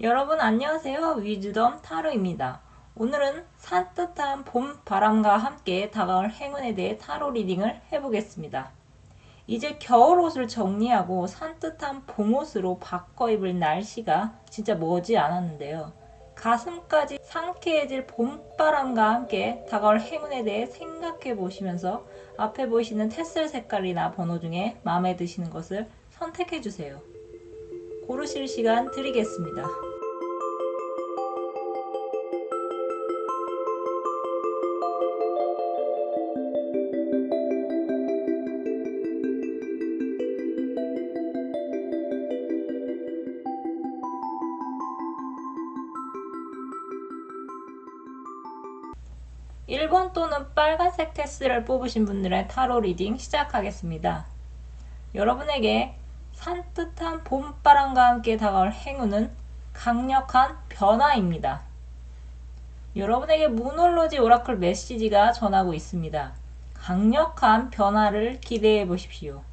여러분 안녕하세요. 위즈덤 타로입니다. 오늘은 산뜻한 봄 바람과 함께 다가올 행운에 대해 타로 리딩을 해보겠습니다. 이제 겨울옷을 정리하고 산뜻한 봄옷으로 바꿔 입을 날씨가 진짜 머지 않았는데요. 가슴까지 상쾌해질 봄바람과 함께 다가올 행운에 대해 생각해 보시면서 앞에 보이시는 테슬 색깔이나 번호 중에 마음에 드시는 것을 선택해 주세요. 고르실 시간 드리겠습니다. 1번 또는 빨간색 테슬을 뽑으신 분들의 타로 리딩 시작하겠습니다. 여러분에게 산뜻한 봄바람과 함께 다가올 행운은 강력한 변화입니다. 여러분에게 무놀로지 오라클 메시지가 전하고 있습니다. 강력한 변화를 기대해 보십시오.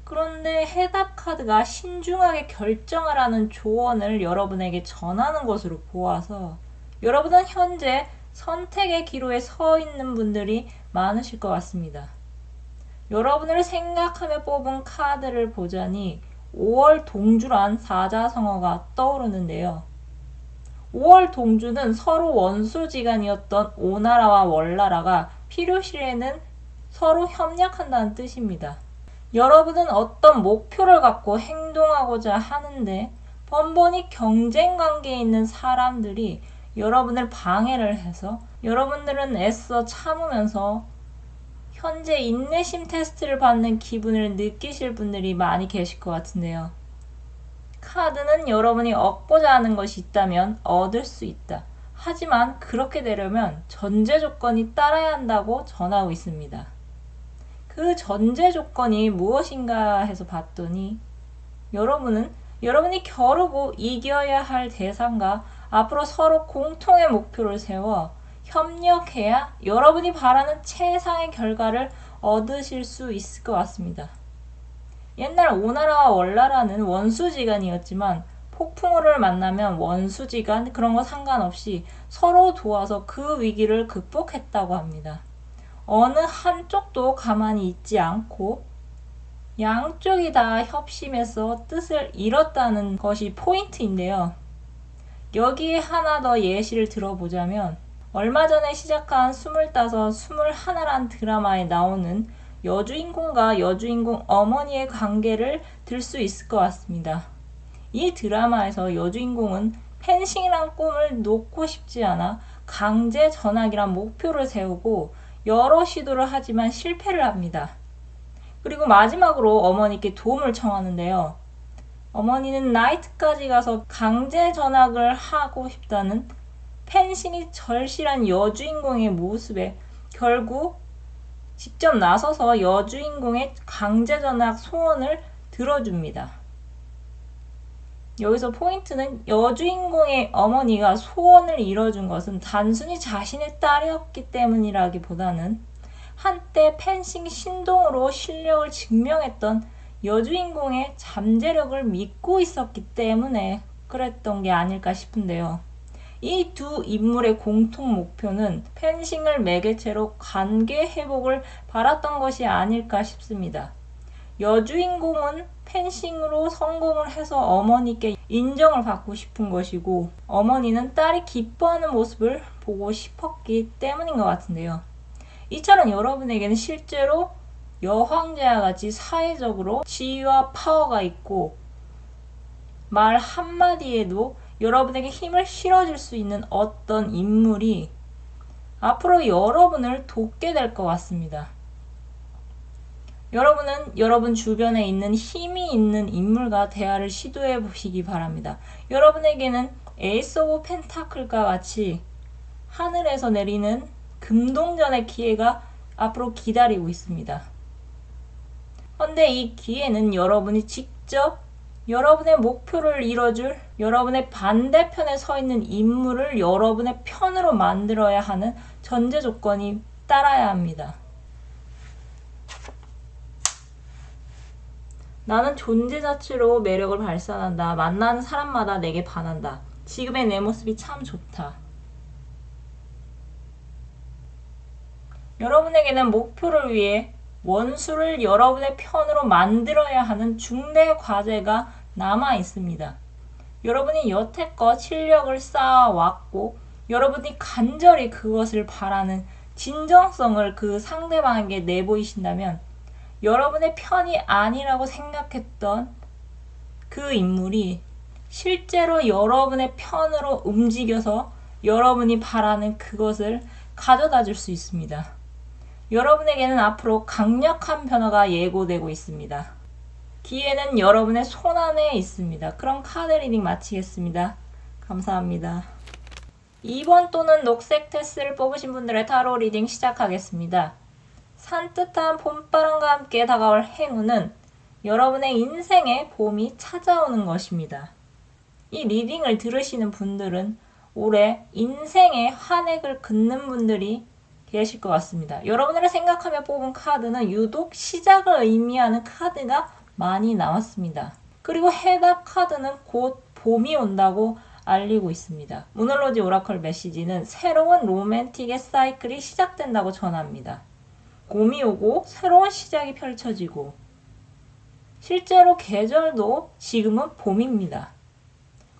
그런데 해답 카드가 신중하게 결정하라는 조언을 여러분에게 전하는 것으로 보아서 여러분은 현재 선택의 기로에 서 있는 분들이 많으실 것 같습니다. 여러분을 생각하며 뽑은 카드를 보자니 5월 동주란 사자성어가 떠오르는데요. 5월 동주는 서로 원수지간이었던 오나라와 월나라가 필요시에는 서로 협력한다는 뜻입니다. 여러분은 어떤 목표를 갖고 행동하고자 하는데 번번이 경쟁 관계에 있는 사람들이 여러분을 방해를 해서 여러분들은 애써 참으면서 현재 인내심 테스트를 받는 기분을 느끼실 분들이 많이 계실 것 같은데요. 카드는 여러분이 얻고자 하는 것이 있다면 얻을 수 있다. 하지만 그렇게 되려면 전제 조건이 따라야 한다고 전하고 있습니다. 그 전제 조건이 무엇인가 해서 봤더니 여러분이 겨루고 이겨야 할 대상과 앞으로 서로 공통의 목표를 세워 협력해야 여러분이 바라는 최상의 결과를 얻으실 수 있을 것 같습니다. 옛날 오나라와 월나라는 원수지간이었지만 폭풍우를 만나면 원수지간 그런 거 상관없이 서로 도와서 그 위기를 극복했다고 합니다. 어느 한쪽도 가만히 있지 않고 양쪽이 다 협심해서 뜻을 이뤘다는 것이 포인트인데요. 여기에 하나 더 예시를 들어보자면 얼마 전에 시작한 25, 21란 드라마에 나오는 여주인공과 여주인공 어머니의 관계를 들 수 있을 것 같습니다. 이 드라마에서 여주인공은 펜싱이란 꿈을 놓고 싶지 않아 강제 전학이란 목표를 세우고 여러 시도를 하지만 실패를 합니다. 그리고 마지막으로 어머니께 도움을 청하는데요. 어머니는 나이트까지 가서 강제 전학을 하고 싶다는 펜싱이 절실한 여주인공의 모습에 결국 직접 나서서 여주인공의 강제 전학 소원을 들어줍니다. 여기서 포인트는 여주인공의 어머니가 소원을 이뤄준 것은 단순히 자신의 딸이었기 때문이라기보다는 한때 펜싱 신동으로 실력을 증명했던 여주인공의 잠재력을 믿고 있었기 때문에 그랬던 게 아닐까 싶은데요. 이 두 인물의 공통 목표는 펜싱을 매개체로 관계 회복을 바랐던 것이 아닐까 싶습니다. 여주인공은 펜싱으로 성공을 해서 어머니께 인정을 받고 싶은 것이고 어머니는 딸이 기뻐하는 모습을 보고 싶었기 때문인 것 같은데요. 이처럼 여러분에게는 실제로 여황제와 같이 사회적으로 지위와 파워가 있고 말 한마디에도 여러분에게 힘을 실어줄 수 있는 어떤 인물이 앞으로 여러분을 돕게 될 것 같습니다. 여러분은 여러분 주변에 있는 힘이 있는 인물과 대화를 시도해 보시기 바랍니다. 여러분에게는 에이스 오브 펜타클과 같이 하늘에서 내리는 금동전의 기회가 앞으로 기다리고 있습니다. 그런데 이 기회는 여러분이 직접 여러분의 목표를 이뤄줄 여러분의 반대편에 서 있는 인물을 여러분의 편으로 만들어야 하는 전제 조건이 따라야 합니다. 나는 존재 자체로 매력을 발산한다. 만나는 사람마다 내게 반한다. 지금의 내 모습이 참 좋다. 여러분에게는 목표를 위해 원수를 여러분의 편으로 만들어야 하는 중대 과제가 남아 있습니다. 여러분이 여태껏 실력을 쌓아왔고 여러분이 간절히 그것을 바라는 진정성을 그 상대방에게 내보이신다면 여러분의 편이 아니라고 생각했던 그 인물이 실제로 여러분의 편으로 움직여서 여러분이 바라는 그것을 가져다 줄 수 있습니다. 여러분에게는 앞으로 강력한 변화가 예고되고 있습니다. 기회는 여러분의 손안에 있습니다. 그럼 카드 리딩 마치겠습니다. 감사합니다. 2번 또는 녹색 테스를 뽑으신 분들의 타로 리딩 시작하겠습니다. 산뜻한 봄바람과 함께 다가올 행운은 여러분의 인생에 봄이 찾아오는 것입니다. 이 리딩을 들으시는 분들은 올해 인생의 한획을 긋는 분들이 계실 것 같습니다. 여러분을 생각하며 뽑은 카드는 유독 시작을 의미하는 카드가 많이 나왔습니다. 그리고 해답 카드는 곧 봄이 온다고 알리고 있습니다. 모놀로지 오라클 메시지는 새로운 로맨틱의 사이클이 시작된다고 전합니다. 봄이 오고 새로운 시작이 펼쳐지고 실제로 계절도 지금은 봄입니다.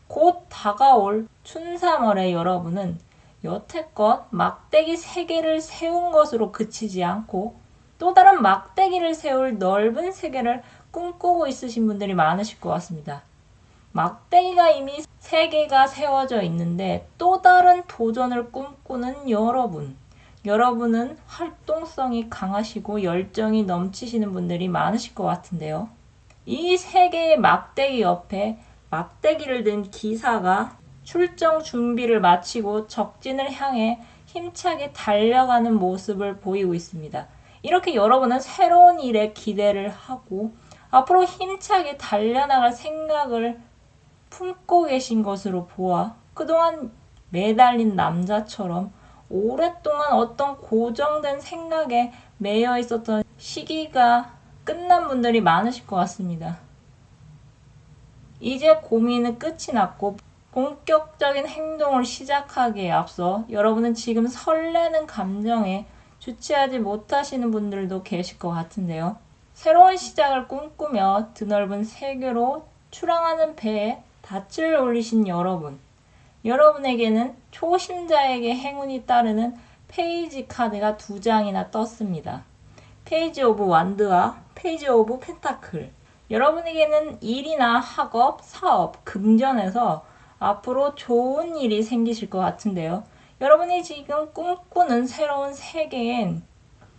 곧 다가올 춘3월의 여러분은 여태껏 막대기 3개를 세운 것으로 그치지 않고 또 다른 막대기를 세울 넓은 세계를 꿈꾸고 있으신 분들이 많으실 것 같습니다. 막대기가 이미 3개가 세워져 있는데 또 다른 도전을 꿈꾸는 여러분은 활동성이 강하시고 열정이 넘치시는 분들이 많으실 것 같은데요. 이 3개의 막대기 옆에 막대기를 든 기사가 출정 준비를 마치고 적진을 향해 힘차게 달려가는 모습을 보이고 있습니다. 이렇게 여러분은 새로운 일에 기대를 하고 앞으로 힘차게 달려나갈 생각을 품고 계신 것으로 보아 그동안 매달린 남자처럼 오랫동안 어떤 고정된 생각에 매여 있었던 시기가 끝난 분들이 많으실 것 같습니다. 이제 고민은 끝이 났고 본격적인 행동을 시작하기에 앞서 여러분은 지금 설레는 감정에 주체하지 못하시는 분들도 계실 것 같은데요. 새로운 시작을 꿈꾸며 드넓은 세계로 출항하는 배에 닻을 올리신 여러분에게는 초심자에게 행운이 따르는 페이지 카드가 2장이나 떴습니다. 페이지 오브 완드와 페이지 오브 펜타클. 여러분에게는 일이나 학업, 사업, 금전에서 앞으로 좋은 일이 생기실 것 같은데요. 여러분이 지금 꿈꾸는 새로운 세계엔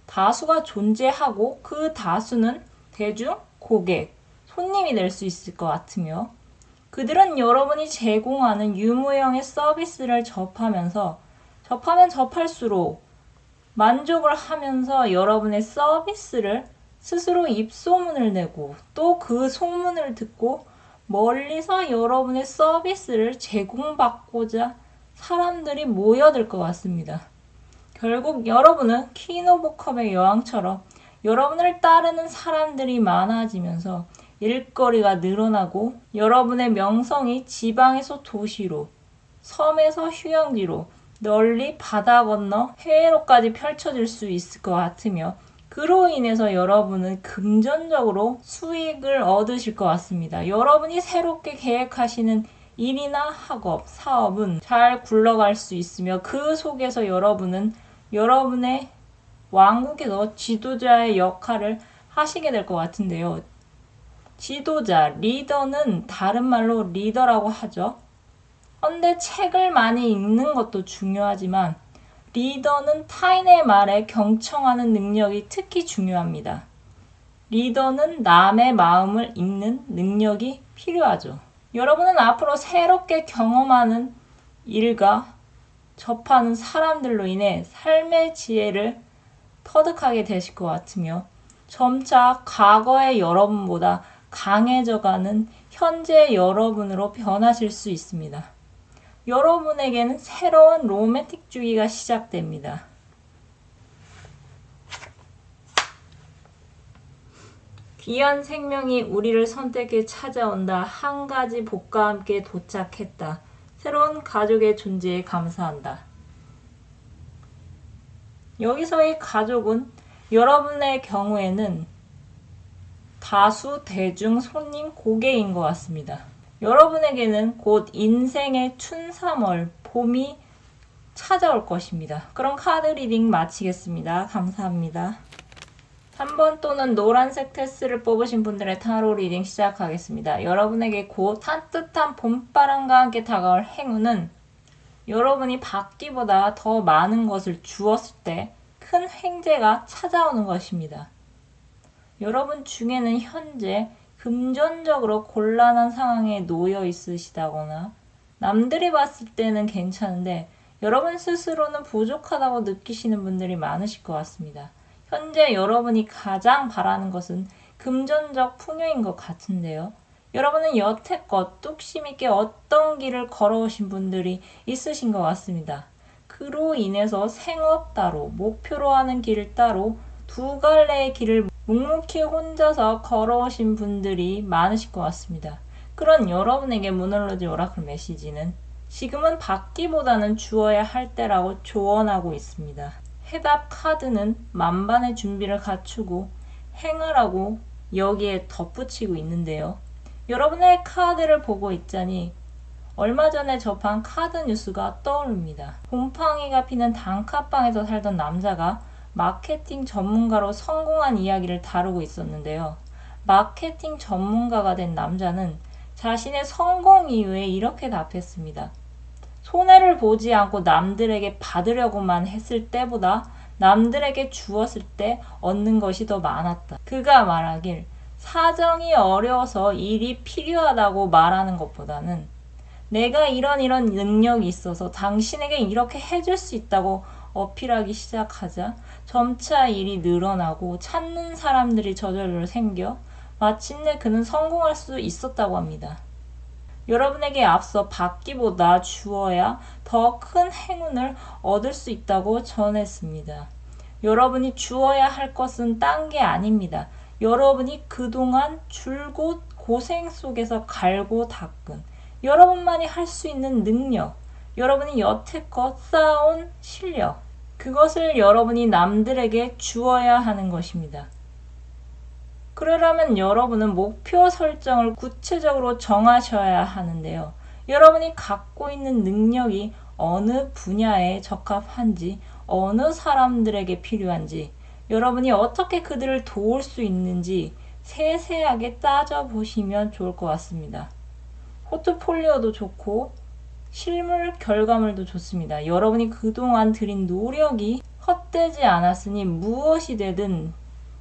다수가 존재하고 그 다수는 대중, 고객, 손님이 될 수 있을 것 같으며 그들은 여러분이 제공하는 유무형의 서비스를 접하면 접할수록 만족을 하면서 여러분의 서비스를 스스로 입소문을 내고 또 그 소문을 듣고 멀리서 여러분의 서비스를 제공받고자 사람들이 모여들 것 같습니다. 결국 여러분은 퀸 오브 컵의 여왕처럼 여러분을 따르는 사람들이 많아지면서 일거리가 늘어나고 여러분의 명성이 지방에서 도시로, 섬에서 휴양지로 널리 바다 건너 해외로까지 펼쳐질 수 있을 것 같으며 그로 인해서 여러분은 금전적으로 수익을 얻으실 것 같습니다. 여러분이 새롭게 계획하시는 일이나 학업, 사업은 잘 굴러갈 수 있으며 그 속에서 여러분은 여러분의 왕국에서 지도자의 역할을 하시게 될 것 같은데요. 지도자, 리더는 다른 말로 리더라고 하죠. 그런데 책을 많이 읽는 것도 중요하지만 리더는 타인의 말에 경청하는 능력이 특히 중요합니다. 리더는 남의 마음을 읽는 능력이 필요하죠. 여러분은 앞으로 새롭게 경험하는 일과 접하는 사람들로 인해 삶의 지혜를 터득하게 되실 것 같으며 점차 과거의 여러분보다 강해져가는 현재 여러분으로 변하실 수 있습니다. 여러분에게는 새로운 로맨틱 주기가 시작됩니다. 귀한 생명이 우리를 선택해 찾아온다. 한 가지 복과 함께 도착했다. 새로운 가족의 존재에 감사한다. 여기서의 가족은 여러분의 경우에는 다수, 대중, 손님, 고객인 것 같습니다. 여러분에게는 곧 인생의 춘삼월, 봄이 찾아올 것입니다. 그럼 카드 리딩 마치겠습니다. 감사합니다. 3번 또는 노란색 테스를 뽑으신 분들의 타로 리딩 시작하겠습니다. 여러분에게 곧 산뜻한 봄바람과 함께 다가올 행운은 여러분이 받기보다 더 많은 것을 주었을 때 큰 횡재가 찾아오는 것입니다. 여러분 중에는 현재 금전적으로 곤란한 상황에 놓여 있으시다거나 남들이 봤을 때는 괜찮은데 여러분 스스로는 부족하다고 느끼시는 분들이 많으실 것 같습니다. 현재 여러분이 가장 바라는 것은 금전적 풍요인 것 같은데요. 여러분은 여태껏 뚝심 있게 어떤 길을 걸어오신 분들이 있으신 것 같습니다. 그로 인해서 생업 따로, 목표로 하는 길 따로 두 갈래의 길을 묵묵히 혼자서 걸어오신 분들이 많으실 것 같습니다. 그런 여러분에게 무널로지 오라클 메시지는 지금은 받기보다는 주어야 할 때라고 조언하고 있습니다. 해답 카드는 만반의 준비를 갖추고 행하라고 여기에 덧붙이고 있는데요. 여러분의 카드를 보고 있자니 얼마 전에 접한 카드 뉴스가 떠오릅니다. 곰팡이가 피는 단칸방에서 살던 남자가 마케팅 전문가로 성공한 이야기를 다루고 있었는데요. 마케팅 전문가가 된 남자는 자신의 성공 이유에 이렇게 답했습니다. 손해를 보지 않고 남들에게 받으려고만 했을 때보다 남들에게 주었을 때 얻는 것이 더 많았다. 그가 말하길 사정이 어려워서 일이 필요하다고 말하는 것보다는 내가 이런 능력이 있어서 당신에게 이렇게 해줄 수 있다고 어필하기 시작하자 점차 일이 늘어나고 찾는 사람들이 저절로 생겨 마침내 그는 성공할 수 있었다고 합니다. 여러분에게 앞서 받기보다 주어야 더 큰 행운을 얻을 수 있다고 전했습니다. 여러분이 주어야 할 것은 딴 게 아닙니다. 여러분이 그동안 줄곧 고생 속에서 갈고 닦은 여러분만이 할 수 있는 능력, 여러분이 여태껏 쌓아온 실력, 그것을 여러분이 남들에게 주어야 하는 것입니다. 그러려면 여러분은 목표 설정을 구체적으로 정하셔야 하는데요. 여러분이 갖고 있는 능력이 어느 분야에 적합한지, 어느 사람들에게 필요한지, 여러분이 어떻게 그들을 도울 수 있는지 세세하게 따져보시면 좋을 것 같습니다. 포트폴리오도 좋고 실물 결과물도 좋습니다. 여러분이 그동안 들인 노력이 헛되지 않았으니 무엇이 되든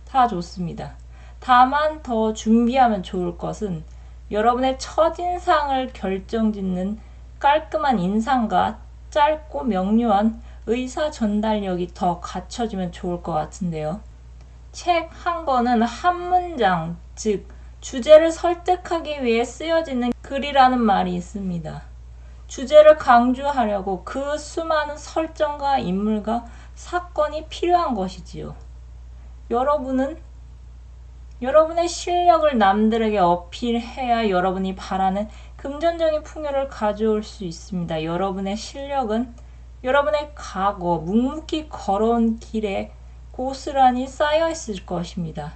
다 좋습니다. 다만 더 준비하면 좋을 것은 여러분의 첫인상을 결정짓는 깔끔한 인상과 짧고 명료한 의사 전달력이 더 갖춰지면 좋을 것 같은데요. 책 한 권은 한 문장, 즉 주제를 설득하기 위해 쓰여지는 글이라는 말이 있습니다. 주제를 강조하려고 그 수많은 설정과 인물과 사건이 필요한 것이지요. 여러분은 여러분의 실력을 남들에게 어필해야 여러분이 바라는 금전적인 풍요를 가져올 수 있습니다. 여러분의 실력은 여러분의 과거, 묵묵히 걸어온 길에 고스란히 쌓여 있을 것입니다.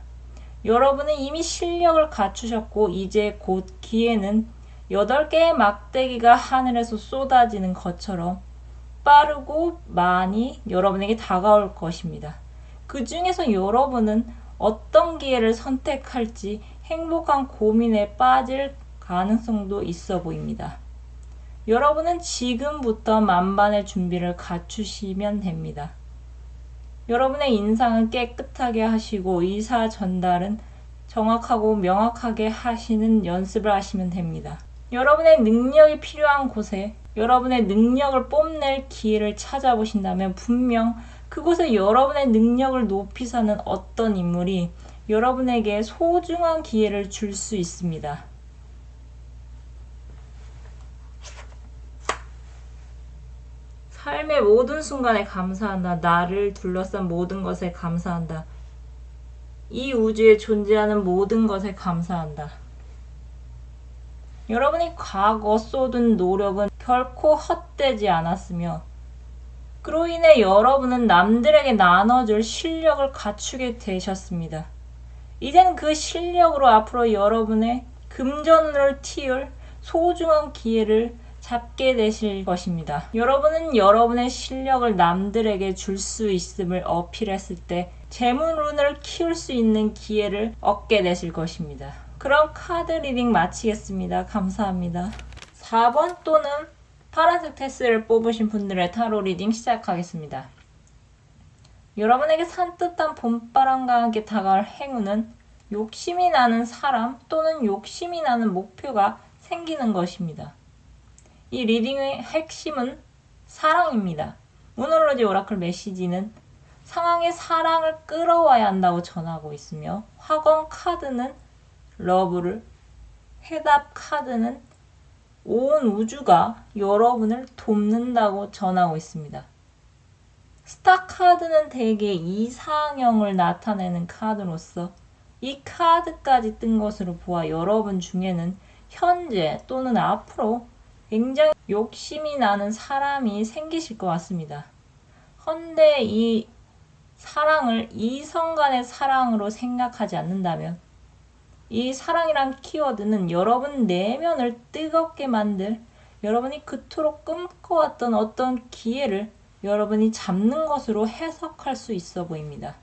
여러분은 이미 실력을 갖추셨고 이제 곧 기회는 8개의 막대기가 하늘에서 쏟아지는 것처럼 빠르고 많이 여러분에게 다가올 것입니다. 그 중에서 여러분은 어떤 기회를 선택할지 행복한 고민에 빠질 가능성도 있어 보입니다. 여러분은 지금부터 만반의 준비를 갖추시면 됩니다. 여러분의 인상은 깨끗하게 하시고 의사 전달은 정확하고 명확하게 하시는 연습을 하시면 됩니다. 여러분의 능력이 필요한 곳에 여러분의 능력을 뽐낼 기회를 찾아보신다면 분명 그곳에 여러분의 능력을 높이 사는 어떤 인물이 여러분에게 소중한 기회를 줄 수 있습니다. 삶의 모든 순간에 감사한다. 나를 둘러싼 모든 것에 감사한다. 이 우주에 존재하는 모든 것에 감사한다. 여러분이 과거 쏟은 노력은 결코 헛되지 않았으며 그로 인해 여러분은 남들에게 나눠줄 실력을 갖추게 되셨습니다. 이젠 그 실력으로 앞으로 여러분의 금전을 틔울 소중한 기회를 잡게 되실 것입니다. 여러분은 여러분의 실력을 남들에게 줄 수 있음을 어필했을 때 재물운을 키울 수 있는 기회를 얻게 되실 것입니다. 그럼 카드 리딩 마치겠습니다. 감사합니다. 4번 또는 파란색 테스를 뽑으신 분들의 타로 리딩 시작하겠습니다. 여러분에게 산뜻한 봄바람과 함께 다가올 행운은 욕심이 나는 사람 또는 욕심이 나는 목표가 생기는 것입니다. 이 리딩의 핵심은 사랑입니다. 모노로지 오라클 메시지는 상황의 사랑을 끌어와야 한다고 전하고 있으며 화권 카드는 러브를, 해답 카드는 온 우주가 여러분을 돕는다고 전하고 있습니다. 스타 카드는 대개 이상형을 나타내는 카드로서 이 카드까지 뜬 것으로 보아 여러분 중에는 현재 또는 앞으로 굉장히 욕심이 나는 사람이 생기실 것 같습니다. 헌데 이 사랑을 이성 간의 사랑으로 생각하지 않는다면 이 사랑이란 키워드는 여러분 내면을 뜨겁게 만들 여러분이 그토록 꿈꿔왔던 어떤 기회를 여러분이 잡는 것으로 해석할 수 있어 보입니다.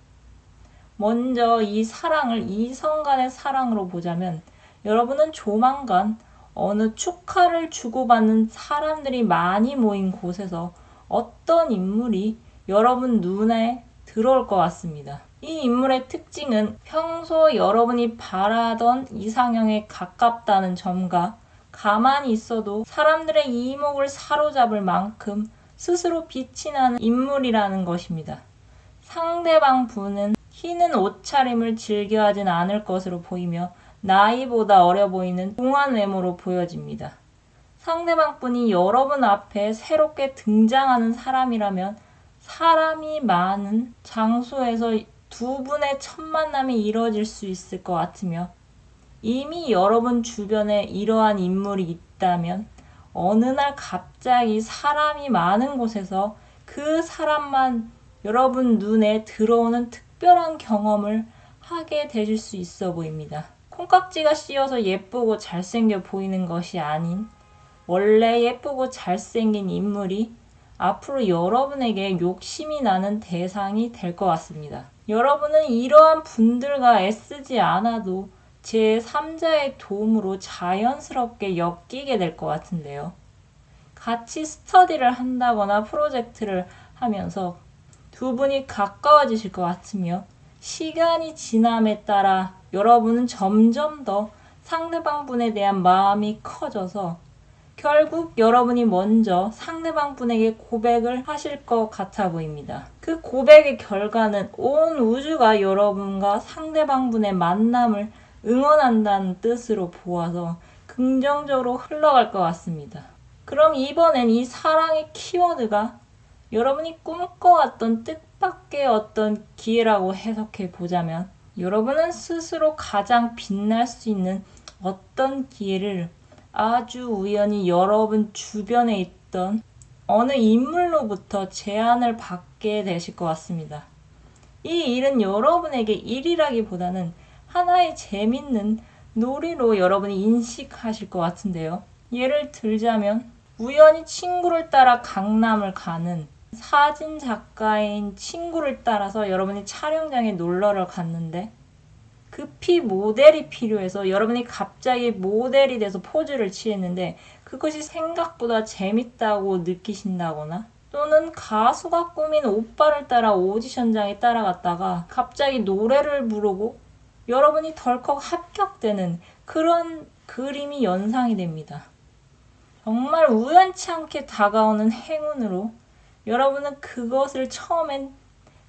먼저 이 사랑을 이성 간의 사랑으로 보자면 여러분은 조만간 어느 축하를 주고받는 사람들이 많이 모인 곳에서 어떤 인물이 여러분 눈에 들어올 것 같습니다. 이 인물의 특징은 평소 여러분이 바라던 이상형에 가깝다는 점과 가만히 있어도 사람들의 이목을 사로잡을 만큼 스스로 빛이 나는 인물이라는 것입니다. 상대방 분은 튀는 옷차림을 즐겨하진 않을 것으로 보이며 나이보다 어려 보이는 동안 외모로 보여집니다. 상대방 분이 여러분 앞에 새롭게 등장하는 사람이라면 사람이 많은 장소에서 두 분의 첫 만남이 이루어질 수 있을 것 같으며 이미 여러분 주변에 이러한 인물이 있다면 어느 날 갑자기 사람이 많은 곳에서 그 사람만 여러분 눈에 들어오는 특별한 경험을 하게 되실 수 있어 보입니다. 콩깍지가 씌어서 예쁘고 잘생겨 보이는 것이 아닌 원래 예쁘고 잘생긴 인물이 앞으로 여러분에게 욕심이 나는 대상이 될 것 같습니다. 여러분은 이러한 분들과 애쓰지 않아도 제3자의 도움으로 자연스럽게 엮이게 될 것 같은데요. 같이 스터디를 한다거나 프로젝트를 하면서 두 분이 가까워지실 것 같으며 시간이 지남에 따라 여러분은 점점 더 상대방 분에 대한 마음이 커져서 결국 여러분이 먼저 상대방 분에게 고백을 하실 것 같아 보입니다. 그 고백의 결과는 온 우주가 여러분과 상대방 분의 만남을 응원한다는 뜻으로 보아서 긍정적으로 흘러갈 것 같습니다. 그럼 이번엔 이 사랑의 키워드가 여러분이 꿈꿔왔던 뜻밖의 어떤 기회라고 해석해 보자면 여러분은 스스로 가장 빛날 수 있는 어떤 기회를 아주 우연히 여러분 주변에 있던 어느 인물로부터 제안을 받게 되실 것 같습니다. 이 일은 여러분에게 일이라기보다는 하나의 재밌는 놀이로 여러분이 인식하실 것 같은데요. 예를 들자면 우연히 친구를 따라 강남을 가는 사진 작가인 친구를 따라서 여러분이 촬영장에 놀러를 갔는데 급히 모델이 필요해서 여러분이 갑자기 모델이 돼서 포즈를 취했는데 그것이 생각보다 재밌다고 느끼신다거나 또는 가수가 꾸민 오빠를 따라 오디션장에 따라갔다가 갑자기 노래를 부르고 여러분이 덜컥 합격되는 그런 그림이 연상이 됩니다. 정말 우연치 않게 다가오는 행운으로 여러분은 그것을 처음엔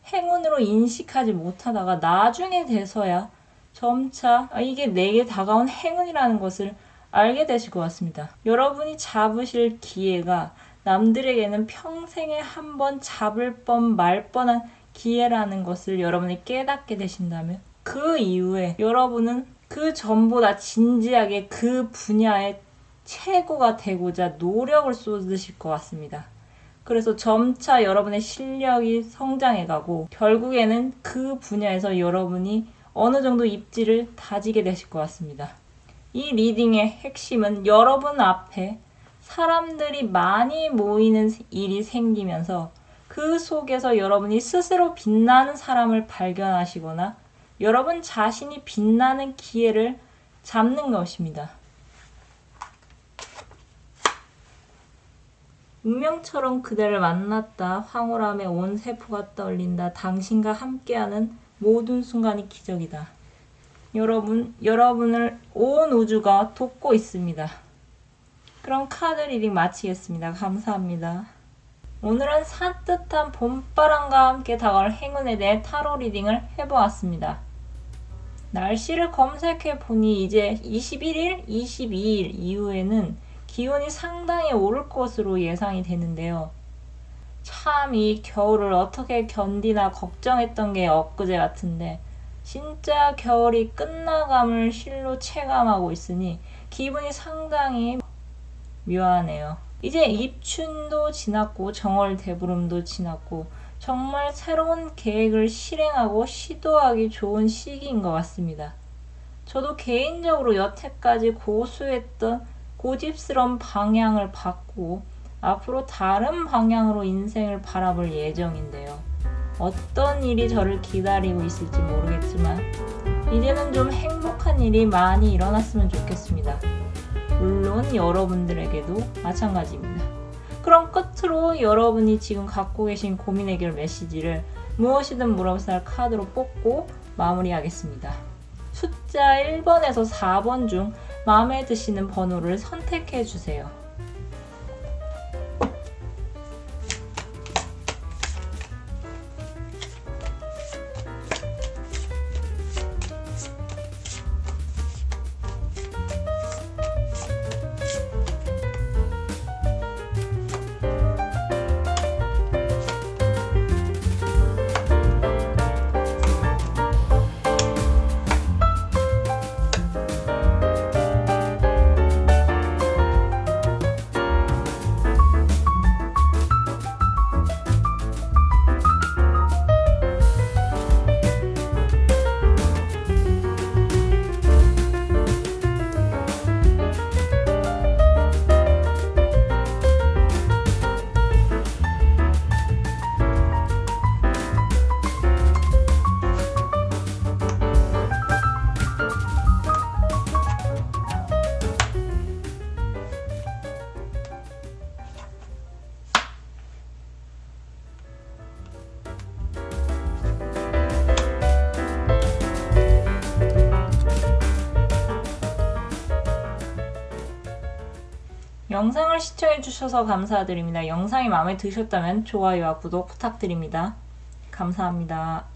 행운으로 인식하지 못하다가 나중에 돼서야 점차 이게 내게 다가온 행운이라는 것을 알게 되실 것 같습니다. 여러분이 잡으실 기회가 남들에게는 평생에 한 번 잡을 뻔 말 뻔한 기회라는 것을 여러분이 깨닫게 되신다면 그 이후에 여러분은 그 전보다 진지하게 그 분야의 최고가 되고자 노력을 쏟으실 것 같습니다. 그래서 점차 여러분의 실력이 성장해가고 결국에는 그 분야에서 여러분이 어느 정도 입지를 다지게 되실 것 같습니다. 이 리딩의 핵심은 여러분 앞에 사람들이 많이 모이는 일이 생기면서 그 속에서 여러분이 스스로 빛나는 사람을 발견하시거나 여러분 자신이 빛나는 기회를 잡는 것입니다. 운명처럼 그대를 만났다. 황홀함에 온 세포가 떨린다. 당신과 함께하는 모든 순간이 기적이다. 여러분을 온 우주가 돕고 있습니다. 그럼 카드 리딩 마치겠습니다. 감사합니다. 오늘은 산뜻한 봄바람과 함께 다가올 행운에 대해 타로 리딩을 해보았습니다. 날씨를 검색해 보니 이제 21일, 22일 이후에는 기온이 상당히 오를 것으로 예상이 되는데요. 참 이 겨울을 어떻게 견디나 걱정했던 게 엊그제 같은데 진짜 겨울이 끝나감을 실로 체감하고 있으니 기분이 상당히 묘하네요. 이제 입춘도 지났고 정월 대보름도 지났고 정말 새로운 계획을 실행하고 시도하기 좋은 시기인 것 같습니다. 저도 개인적으로 여태까지 고수했던 고집스러운 방향을 바꾸고 앞으로 다른 방향으로 인생을 바라볼 예정인데요. 어떤 일이 저를 기다리고 있을지 모르겠지만 이제는 좀 행복한 일이 많이 일어났으면 좋겠습니다. 물론 여러분들에게도 마찬가지입니다. 그럼 끝으로 여러분이 지금 갖고 계신 고민 해결 메시지를 무엇이든 물어볼 카드로 뽑고 마무리하겠습니다. 숫자 1번에서 4번 중 마음에 드시는 번호를 선택해 주세요. 영상을 시청해주셔서 감사드립니다. 영상이 마음에 드셨다면 좋아요와 구독 부탁드립니다. 감사합니다.